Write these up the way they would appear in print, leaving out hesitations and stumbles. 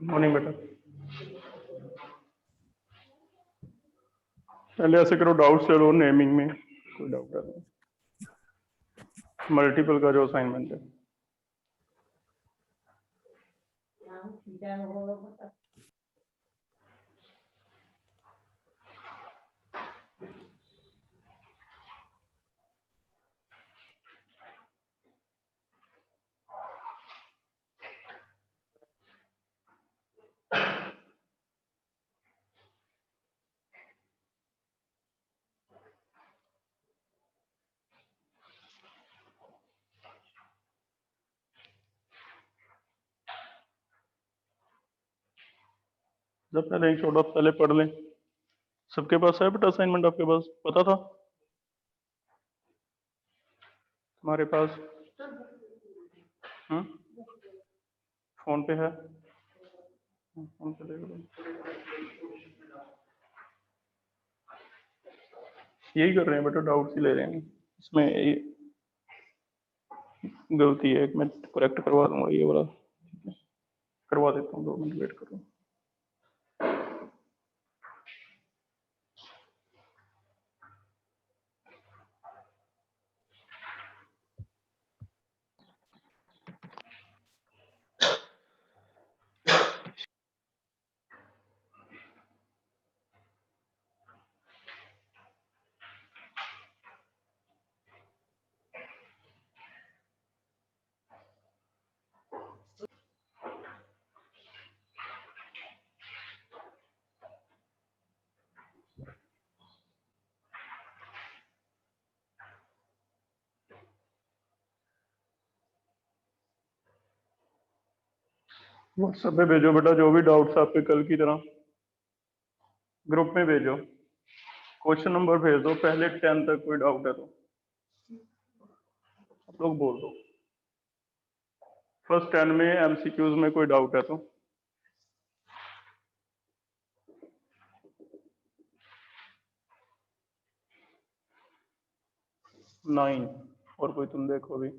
Morning बेटा, पहले ऐसे करो, डाउट ले लो नेमिंग में, कोई डाउट है तो। मल्टीपल का जो असाइनमेंट है जब पहले एक छोटा पहले पढ़ लें। सबके पास है बेटा असाइनमेंट? आपके पास पता था तुम्हारे पास? फोन पे है? फोन पे देख लो। यही कर रहे हैं बेटा, डाउट्स ही ले रहे हैं। इसमें ये गलती है, मैं करेक्ट करवा दूंगा ये वाला, करवा देता हूँ, 2 मिनट वेट करो। व्हाट्सएप पे भेजो बेटा जो भी डाउट्स आपके कल की तरह, ग्रुप में भेजो। क्वेश्चन नंबर भेज दो, पहले 10 तक कोई डाउट है तो आप लोग बोल दो। फर्स्ट 10 में एमसीक्यूज में कोई डाउट है तो। नाइन, और कोई तुम देखो भी।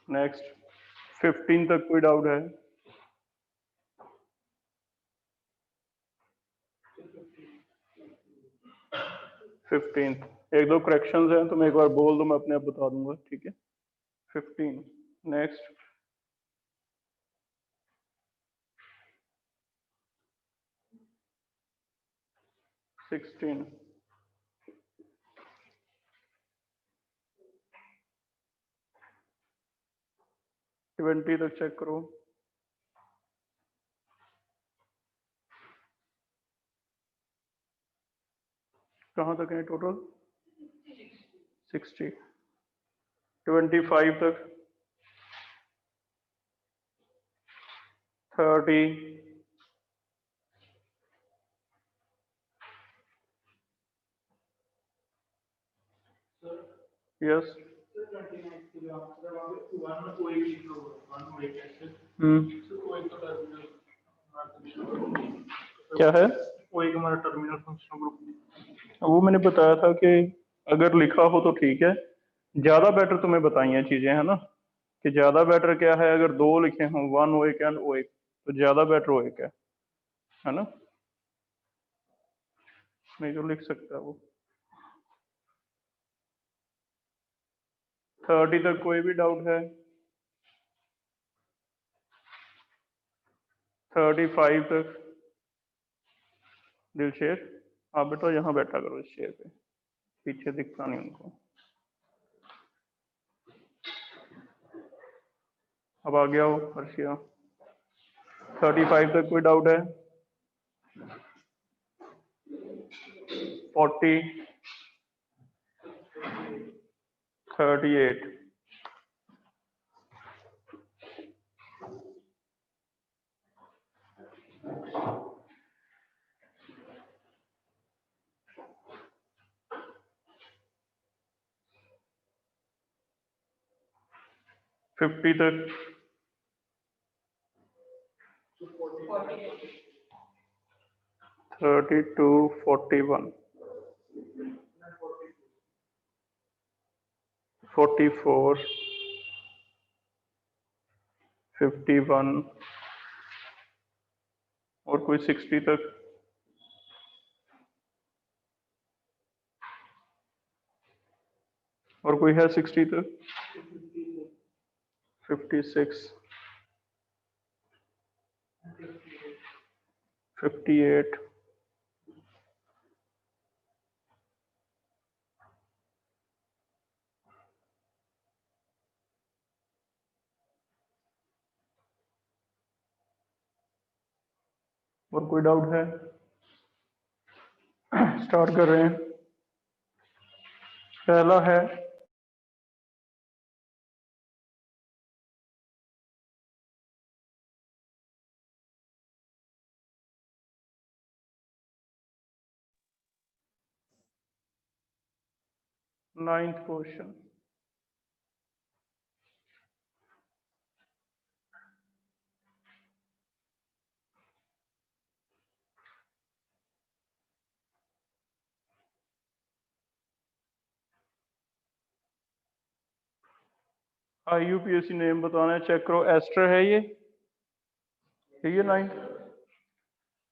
नेक्स्ट 15 तक कोई डाउट है? 15 एक दो करेक्शंस हैं, तुम एक बार बोल दो, मैं अपने आप बता दूंगा, ठीक है? 15। नेक्स्ट 16। 20 तक चेक करो। कहाँ तक है टोटल? 60। 25 तक। 30। यस। क्या है? वो एक हमारा टर्मिनल फंक्शन ग्रुप, वो मैंने बताया था कि अगर लिखा हो तो ठीक है, ज्यादा बेटर तुम्हें बताई हैं चीजें, है ना? कि ज्यादा बेटर क्या है, अगर 2 लिखे हों, 1 ओ एक एंड ओ एक, तो ज्यादा बेटर ओ एक है ना? नहीं तो लिख सकता है वो। 30 तक कोई भी डाउट है? 35 तक? दिल शेर, आप बेटा यहाँ बैठा करो इस शेर पे, पीछे दिखता नहीं उनको। अब आ गया हो अर्शिया। 35 तक कोई डाउट है? 40, 38, 50 तक, 32, 41, 44, 51 और कोई 60 तक? और कोई है 60 तक? 56, 58, और कोई डाउट है? स्टार्ट कर रहे हैं। पहला है नाइन्थ क्वेश्चन। IUPAC नेम बताना है, चेक करो। एस्टर है ये 9।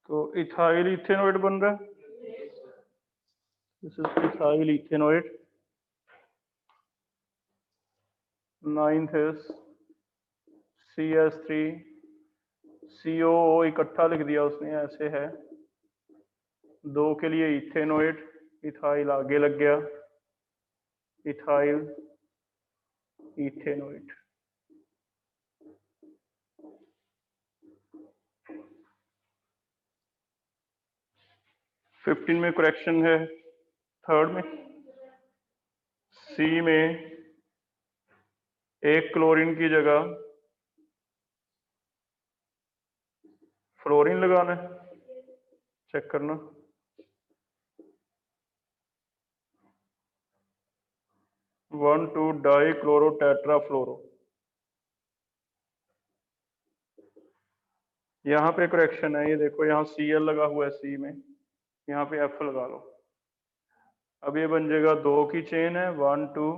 तो इथाइल इथेनॉइड बन रहा है। This is ethyl ethanoid. 9th is CS3 CO इकट्ठा लिख दिया उसने, ऐसे है। 2 के लिए इथेनॉइड, इथाइल आगे लग गया, इथाइल इथेनॉइड। फिफ्टीन में करेक्शन है, थर्ड में सी में एक क्लोरीन की जगह फ्लोरीन लगाना है, चेक करना। One two dichloro tetrafluoro. यहाँ पे करेक्शन है, ये देखो यहाँ Cl लगा हुआ है सी में, यहाँ पे F लगा लो। अब ये बन जाएगा 2 की चेन है, 1 2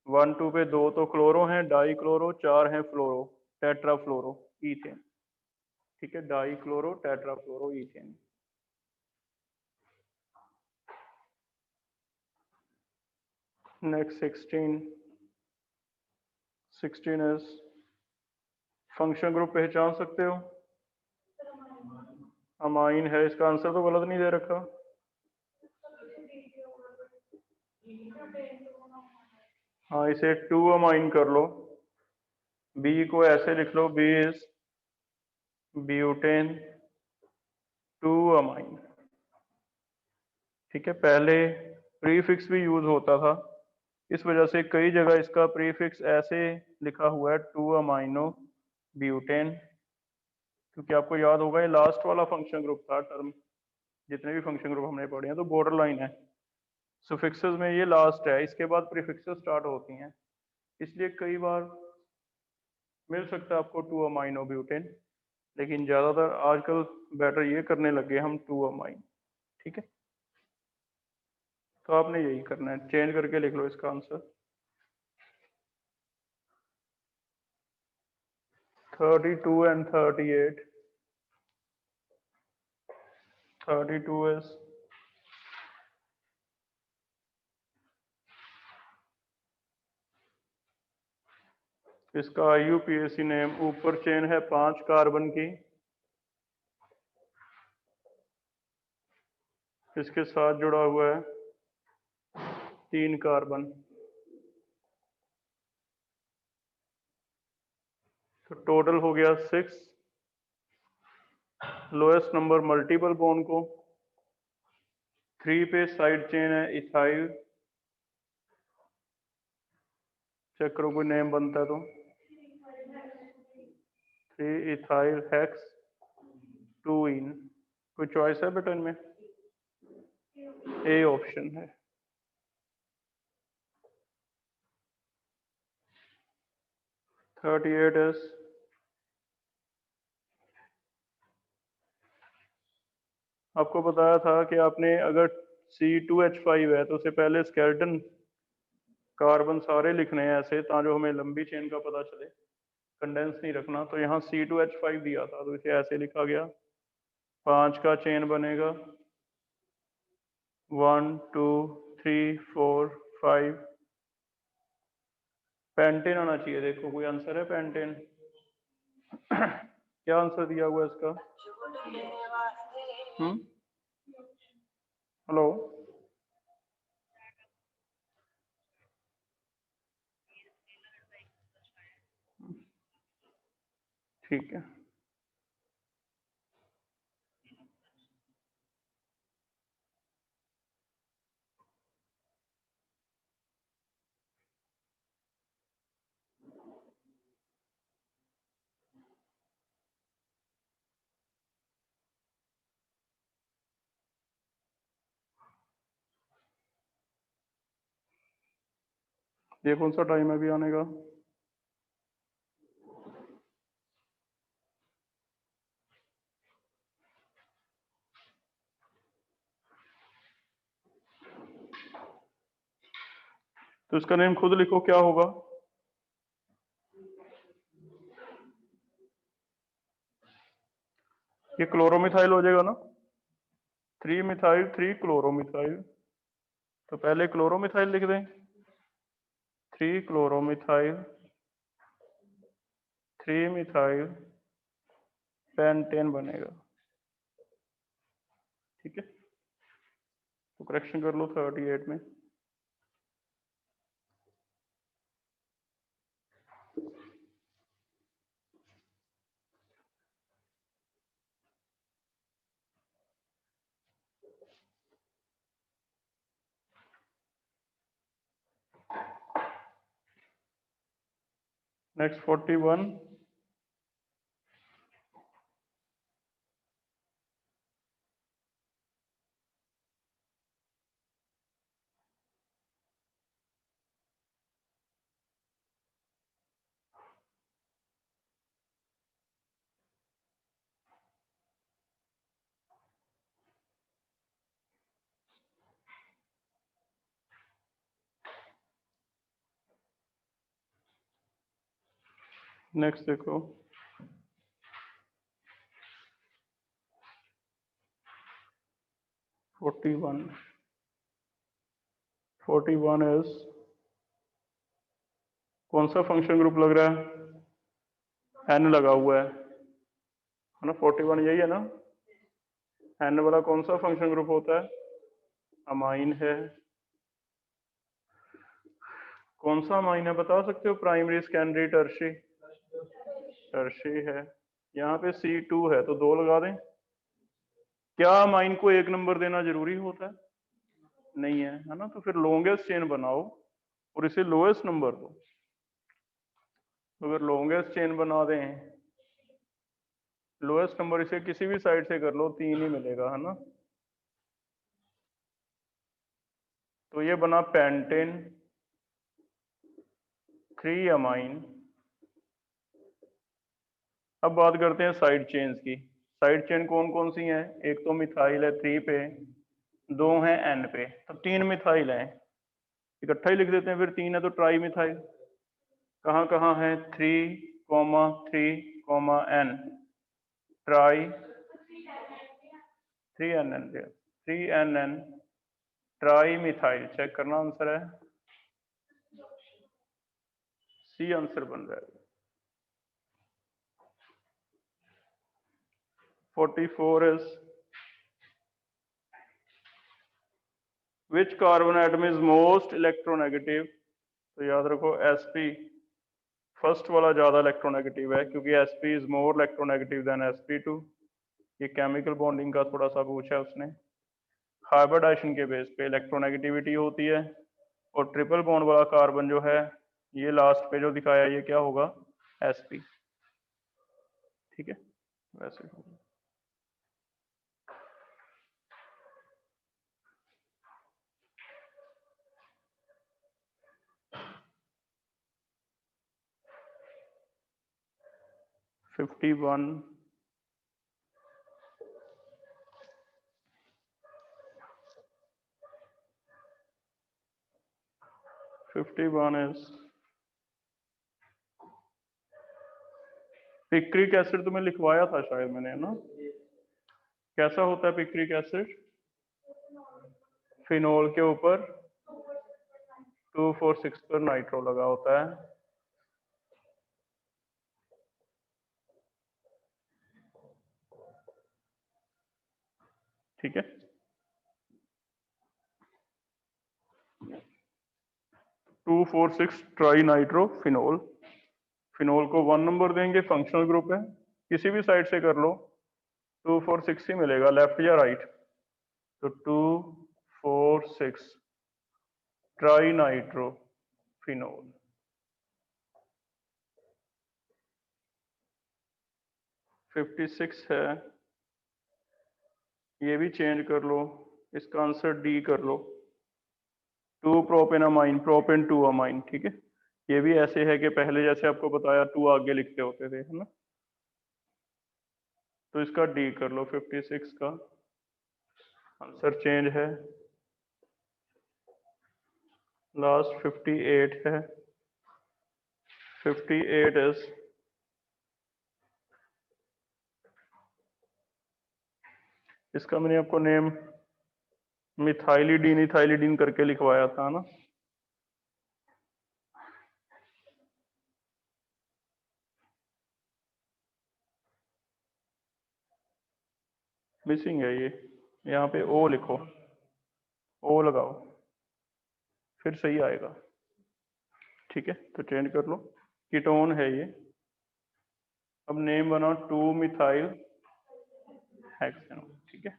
1 2 पे 2 तो क्लोरो हैं, डाई क्लोरो, 4 हैं फ्लोरो, टेट्रा फ्लोरो ईथेन। ठीक है, die chloro tetra fluoro ethane. Next 16 is function group पहचान सकते हो? अमाइन है, इसका आंसर तो गलत नहीं दे रखा। हाँ, इसे 2 अमाइन कर लो। बी को ऐसे लिख लो, बी इज ब्यूटेन 2 अमाइन। ठीक है, पहले प्रीफिक्स भी यूज होता था, इस वजह से कई जगह इसका प्रीफिक्स ऐसे लिखा हुआ है 2 अमाइनो ब्यूटेन, क्योंकि आपको याद होगा ये लास्ट वाला फंक्शन ग्रुप था टर्म, जितने भी फंक्शन ग्रुप हमने पढ़े हैं तो बॉर्डर लाइन है। सुफिक्सेस में ये लास्ट है, इसके बाद प्रीफिक्सेस स्टार्ट होती हैं, इसलिए कई बार मिल सकता है आपको 2 अमाइनो ब्यूटेन, लेकिन ज्यादातर आजकल बेटर ये करने लगे हम 2 अमाइन। ठीक है, तो आपने यही करना है, चेंज करके लिख लो इसका आंसर। 32 and 38। 32 is इसका IUPAC नेम, ऊपर चेन है 5 कार्बन की, इसके साथ जुड़ा हुआ है 3 कार्बन। तो टोटल हो गया 6। लोएस्ट नंबर मल्टीपल बॉन्ड को 3 पे साइड चेन है इथाइल, चेक करो कोई नेम बनता है तो 3 इथाइल हेक्स 2 इन। कोई चॉइस है बेटा इनमें? ए ऑप्शन है। थर्टी एट एस आपको बताया था कि आपने अगर C2H5 है तो उससे पहले स्केलेटन कार्बन सारे लिखने हैं ऐसे ताकि हमें लंबी चेन का पता चले, कंडेंस नहीं रखना। तो यहाँ C2H5 दिया था तो इसे ऐसे लिखा गया, 5 का चेन बनेगा 1 2 3 4 5। पेंटेन आना चाहिए, देखो कोई आंसर है पेंटेन? क्या आंसर दिया हुआ है इसका? हेलो, ठीक है। ये कौन सा टाइम है अभी आने का? तो इसका नेम खुद लिखो, क्या होगा? ये क्लोरोमिथाइल हो जाएगा ना, 3 मिथाइल 3 क्लोरोमिथाइल। तो पहले क्लोरोमिथाइल लिख दें, 3 क्लोरोमिथाइल 3 मिथाइल पेंटेन बनेगा। ठीक है, तो करेक्शन कर लो 38 में। नेक्स्ट 41। नेक्स्ट देखो, फोर्टी वन इज, कौन सा फंक्शन ग्रुप लग रहा है? एन लगा हुआ है ना, 41 यही है ना। एन वाला कौन सा फंक्शन ग्रुप होता है? अमाइन है। कौन सा अमाइन है बता सकते हो? Primary, secondary, tertiary? टर्शी है। यहाँ पे C2 है तो 2 लगा दें। क्या अमाइन को 1 नंबर देना जरूरी होता है? नहीं है ना, तो फिर लॉन्गेस्ट चेन बनाओ और इसे लोएस्ट नंबर दो। तो अगर लॉन्गेस्ट चेन बना दें, लोएस्ट नंबर इसे किसी भी साइड से कर लो 3 ही मिलेगा, है ना। तो ये बना पेंटेन 3 अमाइन। अब बात करते हैं साइड चेन्स की। साइड चेन कौन कौन सी हैं? एक तो मिथाइल है 3 पे, 2 हैं N पे, तो 3 मिथाइल हैं। इकट्ठा ही लिख देते हैं, फिर 3 है तो ट्राई मिथाइल। कहाँ कहाँ है? 3,3,N, tri 3NN, 3NN trimethyl. Check करना, आंसर है C, आंसर बन रहा है। 44 is, which carbon atom is most electronegative? तो याद रखो फर्स्ट वाला ज़्यादा इलेक्ट्रोनेगेटिव है क्योंकि sp is more electronegative than sp2। ये केमिकल बॉन्डिंग का थोड़ा सा पूछा है उसने। हाइब्रिडाइजेशन के बेस पे इलेक्ट्रोनेगेटिविटी होती है, और ट्रिपल बॉन्ड वाला कार्बन जो है ये लास्ट पे जो दिखाया ये क्या होगा, sp। ठीक है, वैसे 51 is पिक्रिक एसिड तुम्हें लिखवाया था शायद मैंने, है ना? कैसा होता है पिक्रिक एसिड? फिनोल के ऊपर 246 पर नाइट्रो लगा होता है। ठीक है, 246 ट्राई नाइट्रो फिनोल। फिनोल को 1 नंबर देंगे, फंक्शनल ग्रुप है, किसी भी साइड से कर लो 246 ही मिलेगा, लेफ्ट या राइट। तो 246 tri nitro phenol. Fifty six है, ये भी चेंज कर लो, इसका आंसर डी कर लो, 2 प्रोपेनामाइन, प्रोपेन 2 अमाइन। ठीक है, ये भी ऐसे है कि पहले जैसे आपको बताया 2 आगे लिखते होते थे, है ना? तो इसका डी कर लो, 56 का आंसर चेंज है। लास्ट 58 है, 58 इज इसका मैंने आपको नेम मिथाइलिडीन इथाइलिडीन करके लिखवाया था ना। मिसिंग है ये, यहाँ पे ओ लिखो, ओ लगाओ, फिर सही आएगा। ठीक है, तो चेंज कर लो, कीटोन है ये। अब नेम बनाओ 2 मिथाइल हेक्सेनॉल। ठीक है,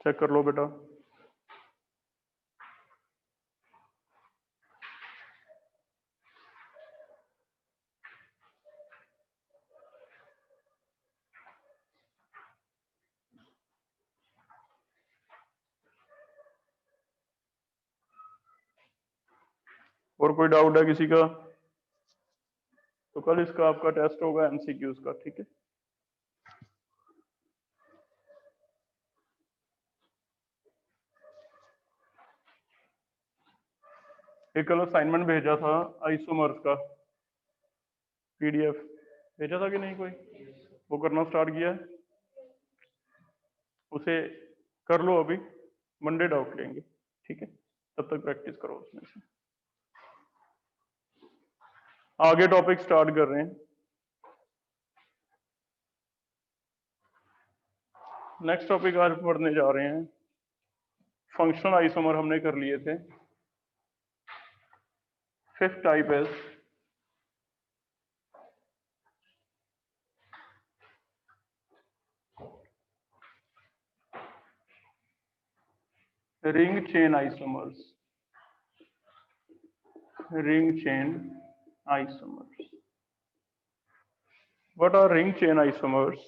चेक कर लो बेटा। और कोई डाउट है किसी का? तो कल इसका आपका टेस्ट होगा एमसीक्यूज का। ठीक है, एक कल असाइनमेंट भेजा था आइसोमर्स का, पीडीएफ भेजा था कि नहीं कोई? वो करना स्टार्ट किया है? उसे कर लो अभी, मंडे डाउट लेंगे। ठीक है, तब तक प्रैक्टिस करो उसमें से। आगे टॉपिक स्टार्ट कर रहे हैं। नेक्स्ट टॉपिक आज पढ़ने जा रहे हैं, फंक्शनल आइसोमर हमने कर लिए थे। फिफ्थ टाइप है ring chain isomers. Ring chain isomers, what R ring chain isomers?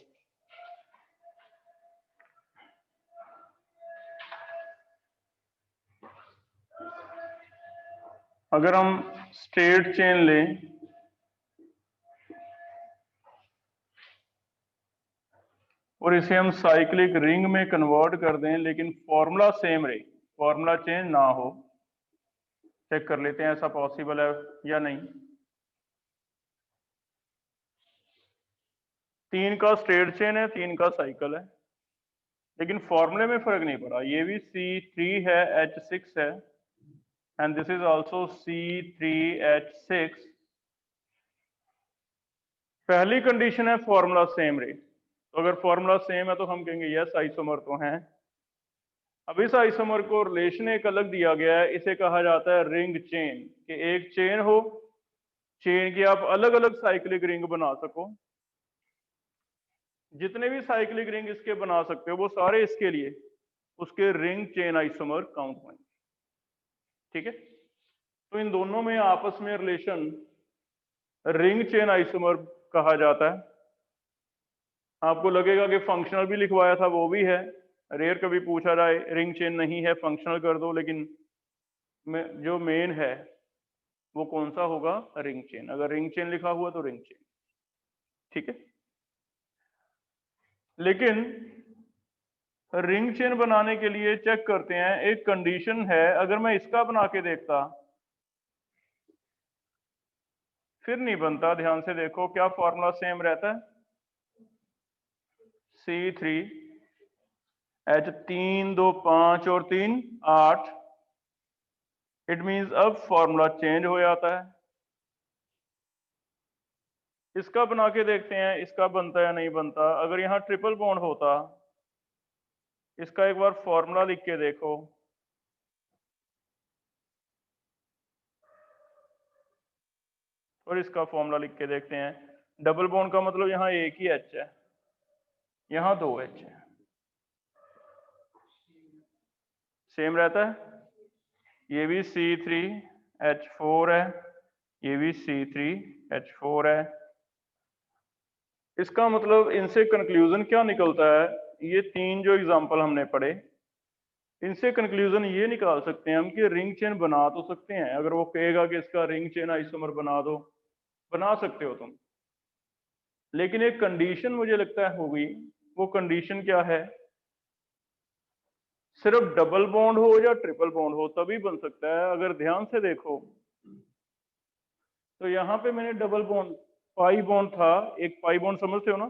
अगर हम स्ट्रेट चेन लें और इसे हम साइक्लिक रिंग में कन्वर्ट कर दें, लेकिन फॉर्मूला सेम रहे, फॉर्मूला चेंज ना हो, चेक कर लेते हैं ऐसा पॉसिबल है या नहीं। 3 का स्ट्रेट चेन है, 3 का साइकिल है, लेकिन फॉर्मूले में फर्क नहीं पड़ा। ये भी C3 है, H6 है, and this is also C3H6। पहली कंडीशन है फॉर्मूला सेम रहे, तो अगर फॉर्मूला सेम है तो हम कहेंगे यस आइसोमर तो हैं। अब इस आइसोमर को रिलेशन एक अलग दिया गया है, इसे कहा जाता है रिंग चेन, कि एक चेन हो, चेन की आप अलग अलग साइक्लिक रिंग बना सको। जितने भी साइक्लिक रिंग इसके बना सकते हो वो सारे इसके लिए उसके रिंग चेन आइसोमर काउंट होंगे। ठीक है, तो इन दोनों में आपस में रिलेशन रिंग चेन आइसोमर कहा जाता है। आपको लगेगा कि फंक्शनल भी लिखवाया था, वो भी है, रेयर कभी पूछा जाए रिंग चेन नहीं है फंक्शनल कर दो, लेकिन जो मेन है वो कौन सा होगा, रिंग चेन। अगर रिंग चेन लिखा हुआ तो रिंग चेन। ठीक है, लेकिन रिंग चेन बनाने के लिए चेक करते हैं, एक कंडीशन है, अगर मैं इसका बना के देखता फिर नहीं बनता। ध्यान से देखो, क्या फॉर्मूला सेम रहता है, C3H 3 2 5 और 3 8। इट मींस अब फॉर्मूला चेंज हो जाता है। इसका बना के देखते हैं, इसका बनता या नहीं बनता। अगर यहाँ ट्रिपल बॉन्ड होता, इसका एक बार फॉर्मूला लिख के देखो, और इसका फॉर्मूला लिख के देखते हैं। डबल बॉन्ड का मतलब यहाँ एक ही H है, यहाँ 2 H है, सेम रहता है। ये भी C3H4 है, ये भी C3H4 है। इसका मतलब इनसे कंक्लूजन क्या निकलता है, ये तीन जो एग्जांपल हमने पढ़े, इनसे कंक्लूजन ये निकाल सकते हैं हम कि रिंग चेन बना तो सकते हैं। अगर वो कहेगा कि इसका रिंग चेन आइसोमर बना दो, बना सकते हो तुम, लेकिन एक कंडीशन मुझे लगता है होगी। वो कंडीशन क्या है, सिर्फ डबल बॉन्ड हो या ट्रिपल बॉन्ड हो तभी बन सकता है। अगर ध्यान से देखो तो यहाँ पे मैंने डबल बॉन्ड, पाई बॉन्ड था, एक पाई बॉन्ड समझते हो ना,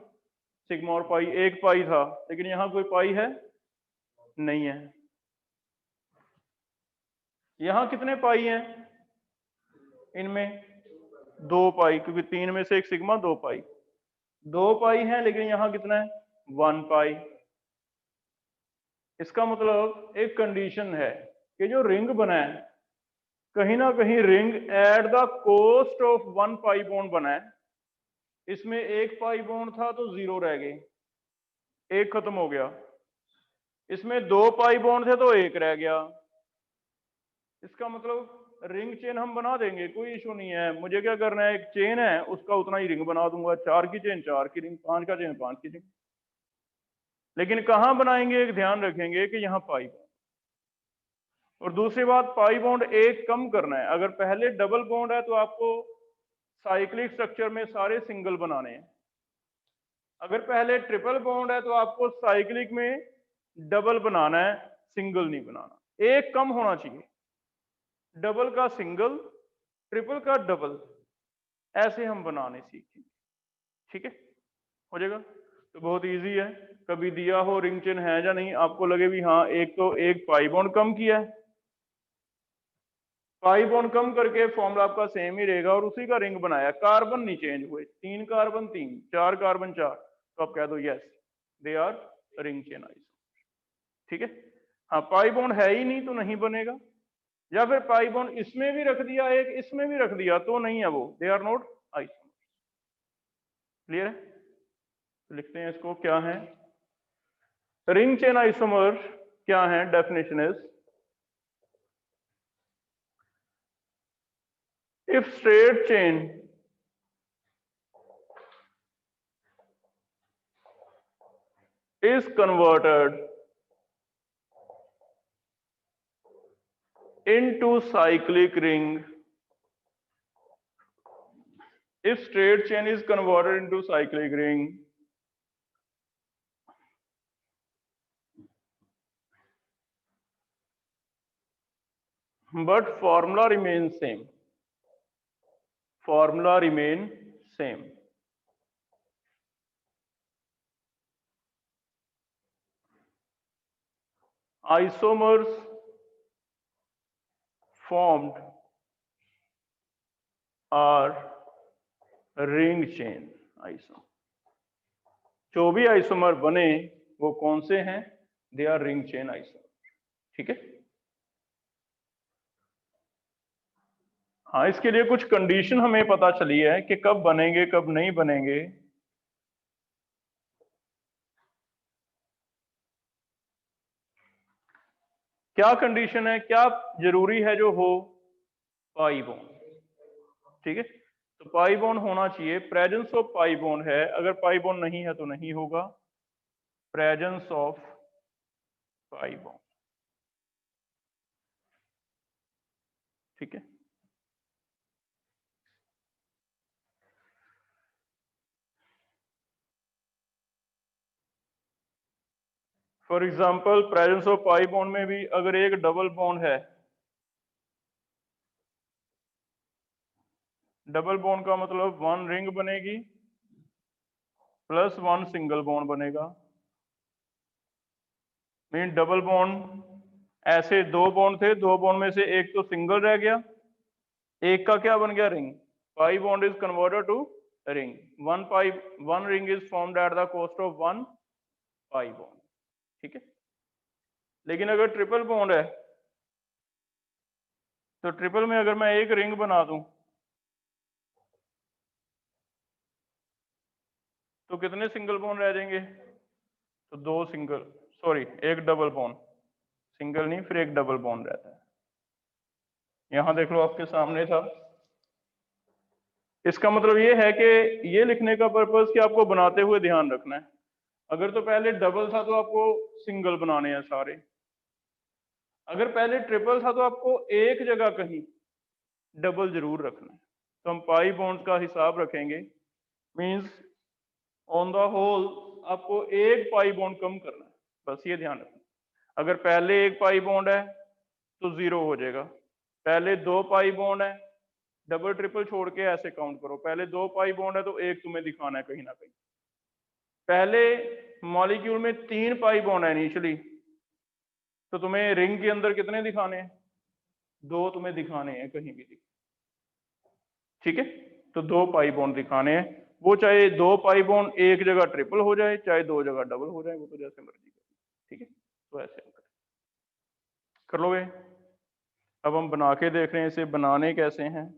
सिग्मा और पाई, एक पाई था, लेकिन यहाँ कोई पाई है नहीं है। यहाँ कितने पाई हैं, इनमें 2 पाई, क्योंकि 3 में से एक सिग्मा, 2 पाई, 2 पाई है, लेकिन यहाँ कितना है 1 पाई। इसका मतलब एक कंडीशन है कि जो रिंग बना है, कहीं ना कहीं ring at the cost of 1 pi bond बना है। इसमें एक पाई बॉन्ड था तो 0 रह गए, एक खत्म हो गया। इसमें 2 पाई बॉन्ड थे तो एक रह गया। इसका मतलब रिंग चेन हम बना देंगे, कोई इशू नहीं है। मुझे क्या करना है, एक चेन है उसका उतना ही रिंग बना दूंगा, 4 की चेन 4 की रिंग, 5 का चेन 5 की रिंग। लेकिन कहां बनाएंगे, एक ध्यान रखेंगे कि यहाँ पाई बॉन्ड। और दूसरी बात, पाई बॉन्ड एक कम करना है। अगर पहले डबल बॉन्ड है तो आपको साइक्लिक स्ट्रक्चर में सारे सिंगल बनाने हैं। अगर पहले ट्रिपल बॉन्ड है तो आपको साइक्लिक में डबल बनाना है, सिंगल नहीं बनाना। एक कम होना चाहिए, डबल का सिंगल, ट्रिपल का डबल, ऐसे हम बनाने सीखेंगे। ठीक है, हो जाएगा। तो बहुत इजी है, कभी दिया हो रिंग चेन है या नहीं, आपको लगे भी हाँ एक तो एक पाई बॉन्ड कम किया है, पाई बॉन्ड कम करके फॉर्मूला आपका सेम ही रहेगा और उसी का रिंग बनाया, कार्बन नहीं चेंज हुए, 3 कार्बन 3, 4 कार्बन 4, तो आप कह दो yes they R ring chain isomer. ठीक है, हाँ पाई बॉन्ड है ही नहीं तो नहीं बनेगा, या फिर पाई बॉन्ड इसमें भी रख दिया, एक इसमें भी रख दिया, तो नहीं है वो, they are not isomer. Clear है, तो लिखते हैं इसको, क्या है रिंग चेन आइसोमर, क्या है definition is, if straight chain is converted into cyclic ring, if straight chain is converted into cyclic ring, but formula remains same, formula remain same, isomers formed are ring chain isomer। जो भी isomer बने वो कौन से हैं, they R ring chain isomer. ठीक है। हाँ, इसके लिए कुछ कंडीशन हमें पता चली है कि कब बनेंगे कब नहीं बनेंगे। क्या कंडीशन है, क्या जरूरी है जो हो? पाई बॉन्ड। ठीक है, तो पाई बॉन्ड होना चाहिए, प्रेजेंस ऑफ पाई बॉन्ड है, अगर पाई बॉन्ड नहीं है तो नहीं होगा। Presence of pi bond. ठीक है, for example presence of pi bond में भी अगर एक डबल बॉन्ड है, डबल बॉन्ड का मतलब वन रिंग बनेगी प्लस वन सिंगल बॉन्ड बनेगा। मीन डबल बॉन्ड, ऐसे दो बॉन्ड थे, दो बॉन्ड में से एक तो सिंगल रह गया, एक का क्या बन गया? Ring. Pi bond is converted to ring. One ring is formed at the cost of one pi bond. ठीक है, लेकिन अगर ट्रिपल बॉन्ड है तो ट्रिपल में अगर मैं एक रिंग बना दूं तो कितने सिंगल बॉन्ड रह जाएंगे? तो दो सिंगल, सॉरी एक डबल बॉन्ड, सिंगल नहीं फिर एक डबल बॉन्ड रहता है। यहां देख लो आपके सामने था। इसका मतलब ये है कि ये लिखने का पर्पस कि आपको बनाते हुए ध्यान रखना है, अगर तो पहले डबल था तो आपको सिंगल बनाने हैं सारे, अगर पहले ट्रिपल था तो आपको एक जगह कहीं डबल जरूर रखना है। तो हम पाई बॉन्ड का हिसाब रखेंगे, मींस ऑन द होल आपको एक पाई बॉन्ड कम करना है, बस ये ध्यान रखना। अगर पहले एक पाई बॉन्ड है तो जीरो हो जाएगा, पहले दो पाई बॉन्ड है, डबल ट्रिपल छोड़ के ऐसे काउंट करो, पहले दो पाई बॉन्ड है तो एक तुम्हें दिखाना है कहीं ना कहीं। पहले मॉलिक्यूल में तीन पाई बॉन्ड है इनिशियली, तो तुम्हें रिंग के अंदर कितने दिखाने हैं? दो तुम्हें दिखाने हैं कहीं भी। ठीक है, तो दो पाई बॉन्ड दिखाने हैं, वो चाहे दो पाई बॉन्ड एक जगह ट्रिपल हो जाए चाहे दो जगह डबल हो जाए, वो तो जैसे मर्जी करें। ठीक है, तो ऐसे कर लोगे। अब हम बना के देख रहे हैं इसे बनाने कैसे हैं।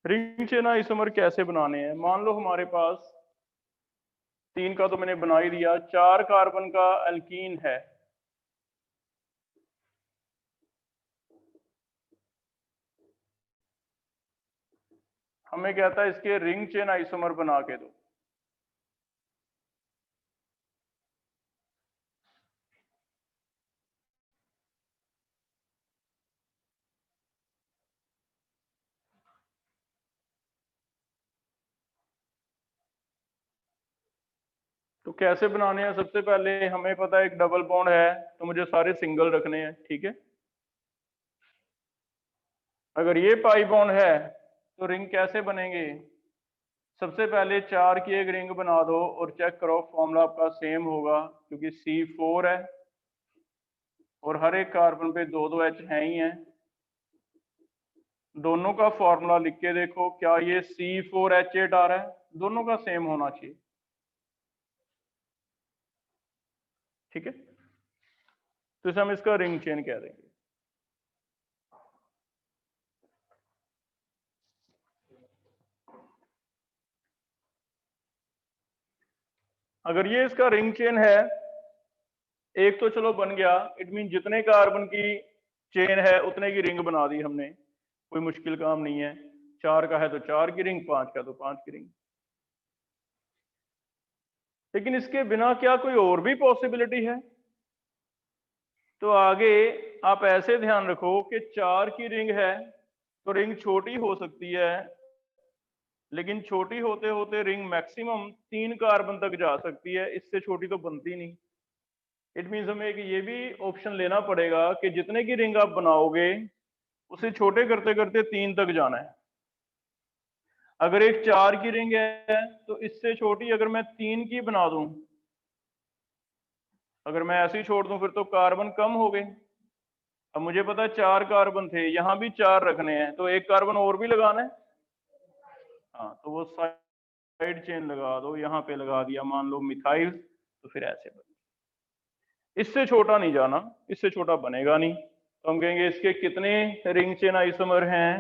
रिंग चेन आइसोमर कैसे बनाने हैं? मान लो हमारे पास तीन का तो मैंने बना ही दिया, चार कार्बन का एल्कीन है, हमें कहता है इसके रिंग चेन आइसोमर बना के दो। तो कैसे बनाने हैं? सबसे पहले हमें पता है एक डबल बॉन्ड है तो मुझे सारे सिंगल रखने हैं। ठीक है, अगर ये पाई बॉन्ड है तो रिंग कैसे बनेंगे? सबसे पहले चार की एक रिंग बना दो और चेक करो फॉर्मूला आपका सेम होगा, क्योंकि C4 है और हर एक कार्बन पे दो दो H है ही हैं। दोनों का फॉर्मूला लिख के देखो, क्या ये C4H8 आ रहा है? दोनों का सेम होना चाहिए। ठीक है, तो इसे हम इसका रिंग चेन कह देंगे। अगर ये इसका रिंग चेन है, एक तो चलो बन गया, इट मीन जितने कार्बन की चेन है उतने की रिंग बना दी हमने, कोई मुश्किल काम नहीं है। चार का है तो चार की रिंग, पांच का तो पांच की रिंग। लेकिन इसके बिना क्या कोई और भी पॉसिबिलिटी है? तो आगे आप ऐसे ध्यान रखो कि चार की रिंग है तो रिंग छोटी हो सकती है, लेकिन छोटी होते होते रिंग मैक्सिमम तीन कार्बन तक जा सकती है, इससे छोटी तो बनती नहीं। इट मीन्स हमें एक ये भी ऑप्शन लेना पड़ेगा कि जितने की रिंग आप बनाओगे उसे छोटे करते करते तीन तक जाना है। अगर एक चार की रिंग है तो इससे छोटी अगर मैं तीन की बना दूं, अगर मैं ऐसे ही छोड़ दूं फिर तो कार्बन कम हो गए, अब मुझे पता है 4 कार्बन थे, यहाँ भी 4 रखने हैं, तो एक कार्बन और भी लगाना है। हाँ, तो वो साइड चेन लगा दो, यहाँ पे लगा दिया मान लो मिथाइल, तो फिर ऐसे बन, इससे छोटा नहीं जाना, इससे छोटा बनेगा नहीं। तो हम कहेंगे इसके कितने रिंग चेन आइसोमर हैं,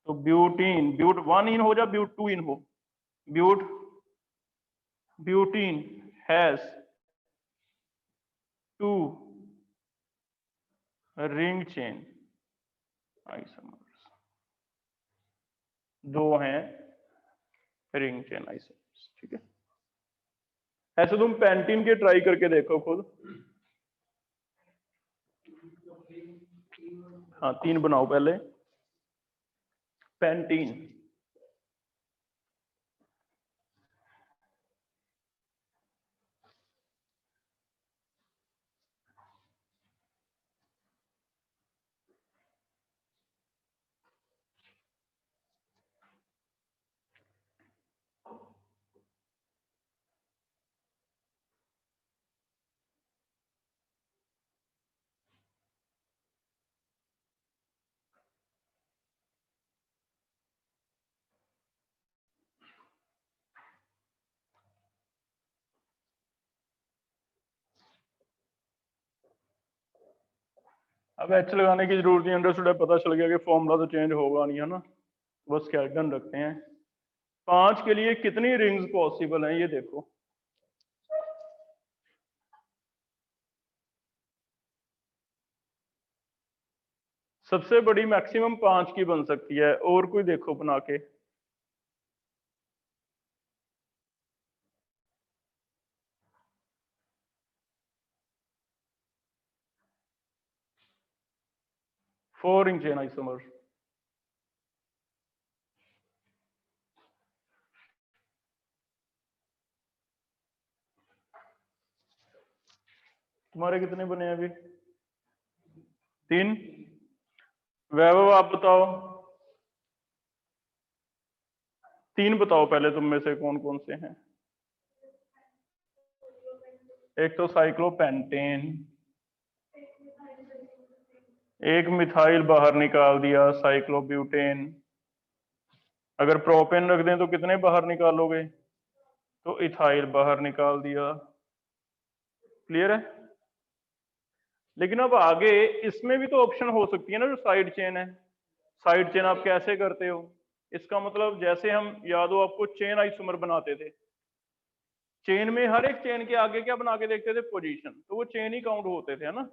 तो ब्यूटीन, ब्यूट 1 इन हो या ब्यूट 2 इन हो, butene has 2 ring chain isomers, 2 हैं रिंग चेन आइसोमर्स, ठीक है। ऐसे तुम पेंटीन के ट्राई करके देखो खुद। हाँ 3 बनाओ पहले पेंटीन। अब एच लगाने की जरूरत नहीं, अंडरस्टूड है, पता चल गया कि फॉर्मूला तो चेंज होगा नहीं, है ना, बस स्केलेटन रखते हैं। 5 के लिए कितनी रिंग्स पॉसिबल हैं ये देखो। सबसे बड़ी मैक्सिमम 5 की बन सकती है, और कोई देखो बना के। फोर रिंग चेन आइसोमर, तुम्हारे कितने बने हैं अभी? 3। वैभव आप बताओ, 3 बताओ पहले तुम में से कौन कौन से हैं। एक तो साइक्लोपेंटेन, एक मिथाइल बाहर निकाल दिया साइक्लोब्यूटेन। अगर प्रोपेन रख दें तो कितने बाहर निकालोगे, तो इथाइल बाहर निकाल दिया। क्लियर है? लेकिन अब आगे इसमें भी तो ऑप्शन हो सकती है ना, जो साइड चेन है। साइड चेन आप कैसे करते हो? इसका मतलब जैसे हम, याद हो आपको, चेन आइसोमर बनाते थे, चेन में हर एक चेन के आगे क्या बना के देखते थे? पोजीशन, तो वो चेन ही काउंट होते थे, है ना।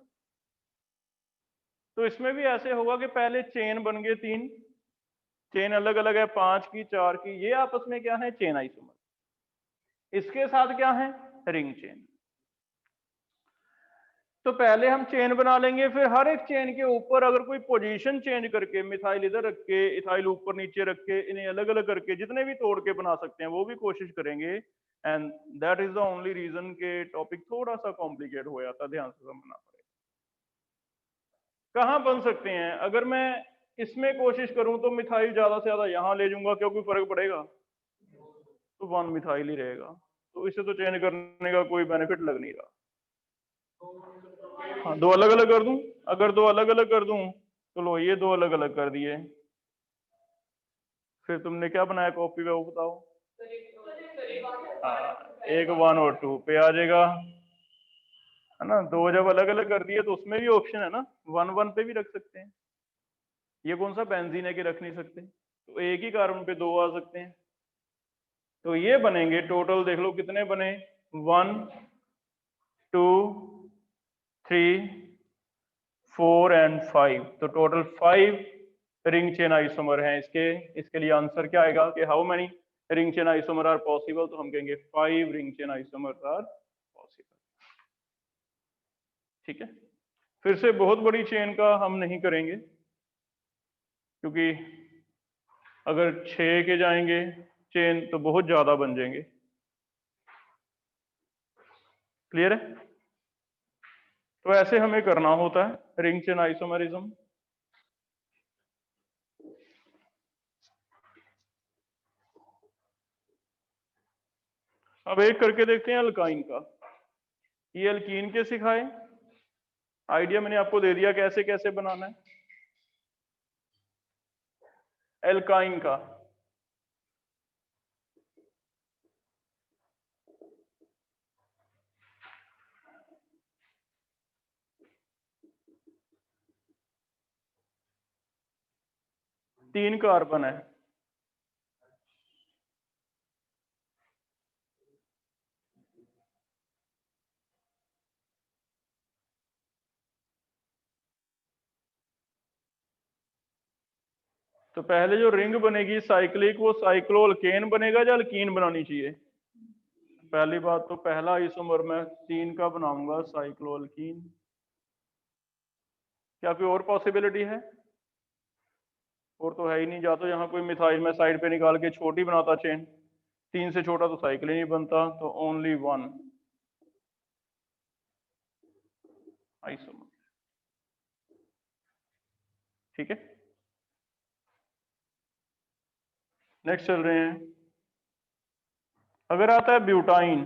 तो इसमें भी ऐसे होगा कि पहले चेन बन गए 3, चेन अलग अलग है 5 की 4 की, ये आपस में क्या है? Chain isomer. इसके साथ क्या है? Ring chain. तो पहले हम चेन बना लेंगे, फिर हर एक चेन के ऊपर अगर कोई पोजीशन चेंज करके, मिथाइल इधर रख के, इथाइल ऊपर नीचे रख के, इन्हें अलग अलग करके जितने भी तोड़ के बना सकते हैं वो भी कोशिश करेंगे। And that is the only reason के टॉपिक थोड़ा सा कॉम्प्लिकेट हो जाता, ध्यान से समझना पड़ेगा। कहाँ बन सकते हैं? अगर मैं इसमें कोशिश करूं तो मिथाइल ज्यादा से ज्यादा यहां ले जाऊंगा, क्योंकि फर्क पड़ेगा, तो 1 मिथाइल ही रहेगा, तो इसे तो चेंज करने का कोई बेनिफिट लग नहीं रहा। हाँ 2 अलग अलग कर दूं? अगर 2 अलग अलग कर दूं तो लो ये 2 अलग अलग कर दिए, फिर तुमने क्या बनाया कॉपी में वो बताओ। हाँ, एक 1 और 2 पे आ जाएगा, है ना। 2 जब अलग अलग कर दिए तो उसमें भी ऑप्शन है ना, 1 1 पे भी रख सकते हैं। ये कौन सा बेंजीन है कि रख नहीं सकते, तो एक ही कार्बन पे 2 आ सकते हैं। तो ये बनेंगे टोटल, देख लो कितने बने, 1 2 3 4 एंड 5, तो टोटल 5 रिंग चेन आइसोमर हैं इसके। इसके लिए आंसर क्या आएगा कि how many ring chain isomer are possible, तो हम कहेंगे 5 ring chain isomer are possible. ठीक है, फिर से बहुत बड़ी चेन का हम नहीं करेंगे, क्योंकि अगर 6 के जाएंगे चेन तो बहुत ज्यादा बन जाएंगे। क्लियर है? तो ऐसे हमें करना होता है रिंग चेन आइसोमरिज्म। अब एक करके देखते हैं अल्काइन का। ये अल्कीन के सिखाए, आइडिया मैंने आपको दे दिया कैसे कैसे बनाना है एल्काइन का। तीन कार्बन है, तो पहले जो रिंग बनेगी साइक्लिक वो साइक्लोअल्केन बनेगा या अल्कीन बनानी चाहिए? पहली बात तो पहला आइसोमर मैं 3 का बनाऊंगा साइक्लोअल्कीन। क्या कोई और पॉसिबिलिटी है? और तो है ही नहीं, या तो यहाँ कोई मिथाइल मैं साइड पे निकाल के छोटी बनाता चेन, 3 से छोटा तो साइकिल ही नहीं बनता, तो ओनली 1 आइसोमर। ठीक है, नेक्स्ट चल रहे हैं। अगर आता है ब्यूटाइन,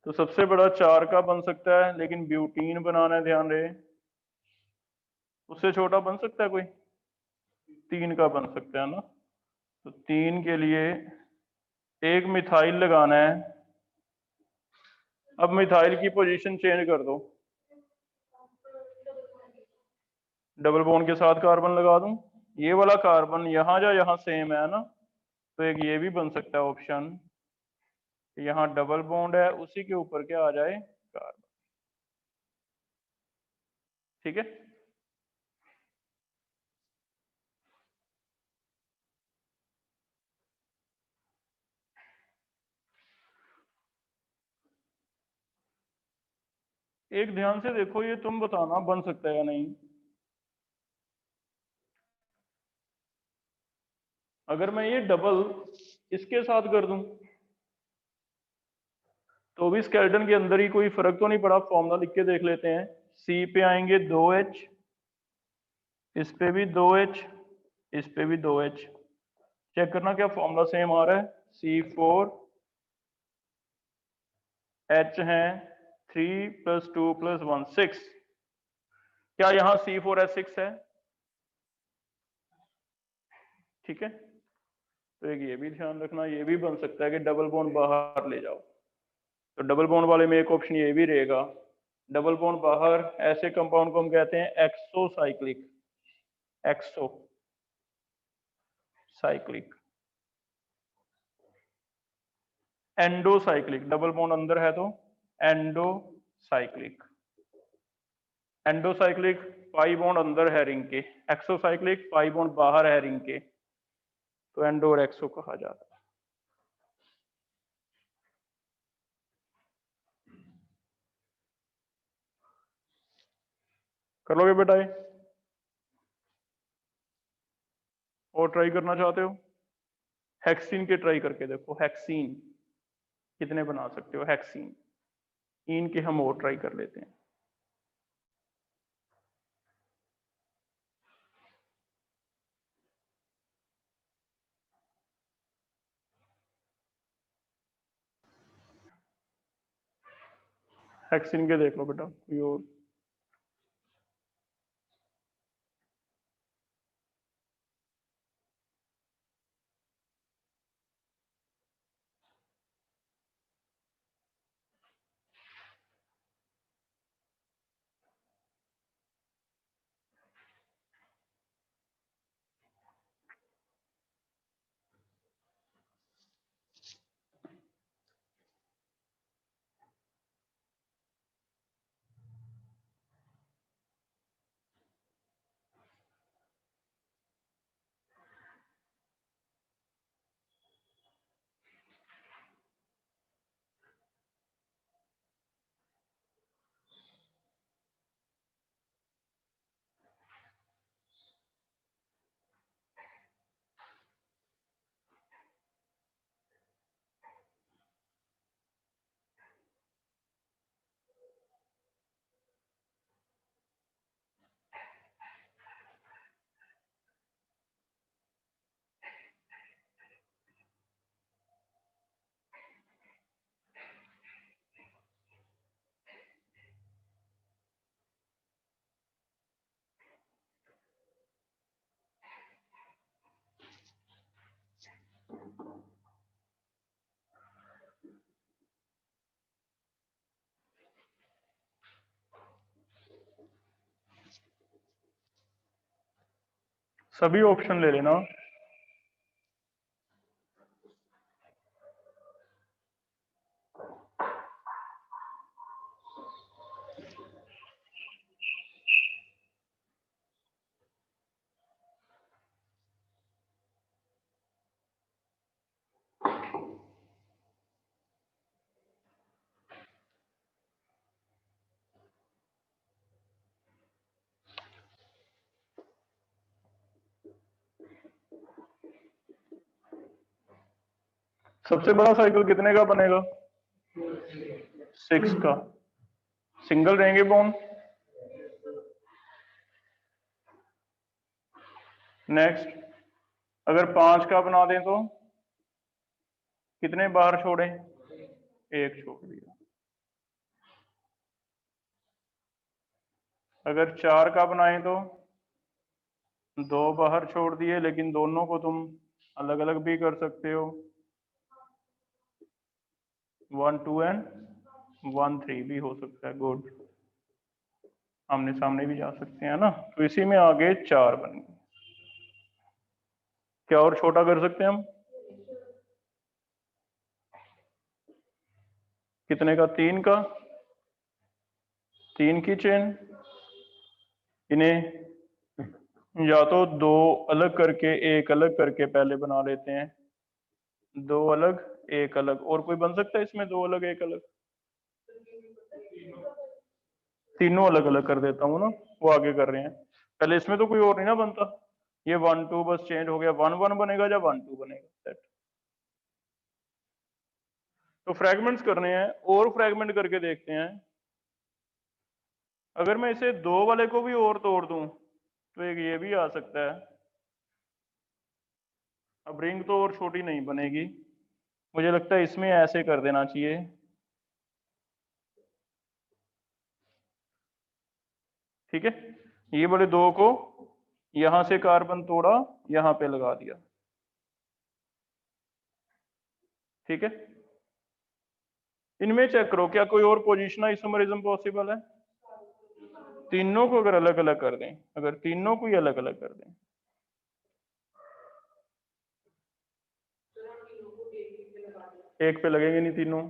तो सबसे बड़ा 4 का बन सकता है, लेकिन ब्यूटीन बनाना है, ध्यान रहे। उससे छोटा बन सकता है कोई? 3 का बन सकता है ना, तो 3 के लिए एक मिथाइल लगाना है। अब मिथाइल की पोजीशन चेंज कर दो, डबल बॉन्ड के साथ कार्बन लगा दूं, ये वाला कार्बन यहाँ या यहाँ सेम है ना, तो एक ये भी बन सकता है ऑप्शन, यहाँ डबल बॉन्ड है उसी के ऊपर क्या आ जाए कार्बन। ठीक है, एक ध्यान से देखो, ये तुम बताना बन सकता है या नहीं। अगर मैं ये डबल इसके साथ कर दूं तो भी स्केलेटन के अंदर ही कोई फर्क तो नहीं पड़ा। फॉर्मूला लिख के देख लेते हैं। सी पे आएंगे 2H, इस पे भी 2H, इस पे भी 2H। चेक करना क्या फॉर्मूला सेम आ रहा है। C4H है 3 + 2 + 1 6। क्या यहाँ C4H6 है? ठीक है, तो एक ये भी ध्यान रखना, ये भी बन सकता है कि डबल बॉन्ड बाहर ले जाओ, तो डबल बॉन्ड वाले में एक ऑप्शन ये भी रहेगा। डबल बॉन्ड बाहर, ऐसे कंपाउंड को हम कहते हैं एक्सोसाइक्लिक। एक्सोसाइक्लिक, एंडोसाइक्लिक, डबल बॉन्ड अंदर है तो एंडोसाइक्लिक। एंडोसाइक्लिक 5 बॉन्ड अंदर है रिंग के, एक्सोसाइक्लिक 5 बॉन्ड बाहर है रिंग के, तो एंडो और एक्सो कहा जाता है। कर लोगे बेटा ये? और ट्राई करना चाहते हो? हेक्सीन के ट्राई करके देखो, हेक्सीन कितने बना सकते हो, हेक्सीन। इन के हम और ट्राई कर लेते हैं। हेक्सीन के देख लो बेटा, कोई और। सभी ऑप्शन ले लेना। सबसे बड़ा साइकिल कितने का बनेगा? 6 का। सिंगल रहेंगे बोन। नेक्स्ट, अगर 5 का बना दें तो कितने बाहर छोड़ें? 1 छोड़ दिया। अगर 4 का बनाएं तो 2 बाहर छोड़ दिए, लेकिन दोनों को तुम अलग अलग भी कर सकते हो। 1 2 एंड 1 3 भी हो सकता है। गुड, आमने सामने भी जा सकते हैं ना। तो इसी में आगे 4 बन गए। क्या और छोटा कर सकते हैं हम? कितने का? 3 का। 3 की चेन। इन्हें या तो 2 अलग करके 1 अलग करके पहले बना लेते हैं। 2 अलग 1 अलग। और कोई बन सकता है इसमें 2 अलग 1 अलग? तीनों अलग अलग कर देता हूँ ना, वो आगे कर रहे हैं। पहले इसमें तो कोई और नहीं ना बनता। ये 1 2 बस चेंज हो गया। 1 1 बनेगा या 1 2 बनेगा। सेट। तो फ्रैगमेंट्स करने हैं और फ्रैगमेंट करके देखते हैं। अगर मैं इसे 2 वाले को भी और तोड़ दूं तो एक ये भी आ सकता है। अब रिंग तो और छोटी नहीं बनेगी। मुझे लगता है इसमें ऐसे कर देना चाहिए। ठीक है, ये वाले 2 को यहां से कार्बन तोड़ा, यहां पे लगा दिया। ठीक है, इनमें चेक करो क्या कोई और पोजीशन आइसोमरिज्म पॉसिबल है? तीनों को अगर अलग अलग कर दें, अगर तीनों को ही अलग अलग कर दें, एक पे लगेंगे नहीं तीनों।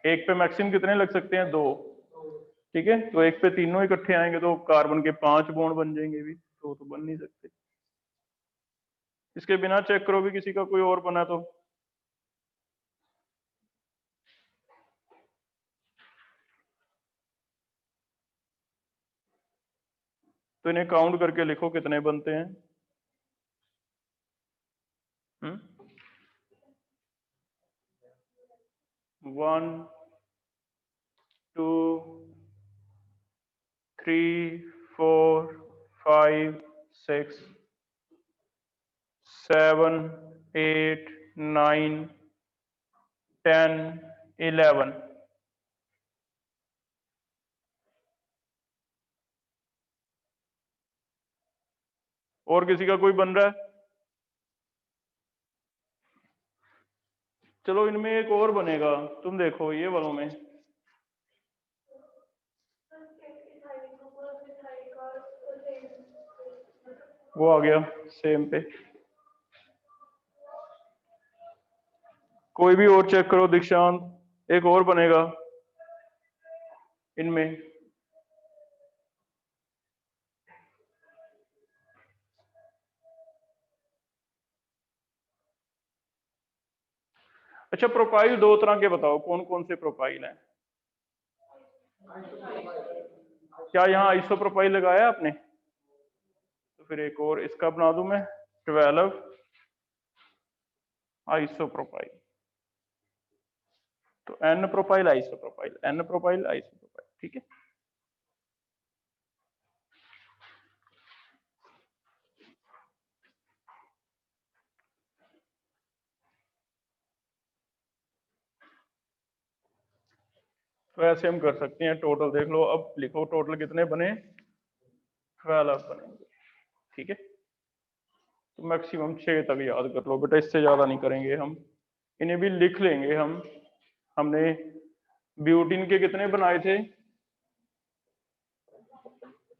एक पे मैक्सिमम कितने लग सकते हैं? 2। ठीक है, तो एक पे तीनों इकट्ठे आएंगे तो कार्बन के 5 बॉन्ड बन जाएंगे भी, तो बन नहीं सकते। इसके बिना चेक करो भी किसी का कोई और बना तो इन्हें काउंट करके लिखो कितने बनते हैं। 1 2 3 4 5 6 7 8 9 10 11। और किसी का कोई बन रहा है? चलो इनमें एक और बनेगा, तुम देखो ये वालों में। वो आ गया सेम पे। कोई भी और चेक करो दीक्षांत, एक और बनेगा इनमें। अच्छा, प्रोफाइल 2 तरह के बताओ, कौन कौन से प्रोफाइल हैं? क्या यहाँ आइसो प्रोफाइल लगाया आपने? तो फिर एक और इसका बना दूं मैं, 12 आइसो प्रोफाइल। तो n propyl isopropyl, n propyl isopropyl. ठीक है, तो ऐसे हम कर सकते हैं। टोटल देख लो, अब लिखो टोटल कितने बने? 12 बनेंगे। ठीक है, तो मैक्सिमम 6 तक याद कर लो बेटा, इससे ज्यादा नहीं करेंगे हम। इन्हें भी लिख लेंगे हम। हमने ब्यूटीन के कितने बनाए थे?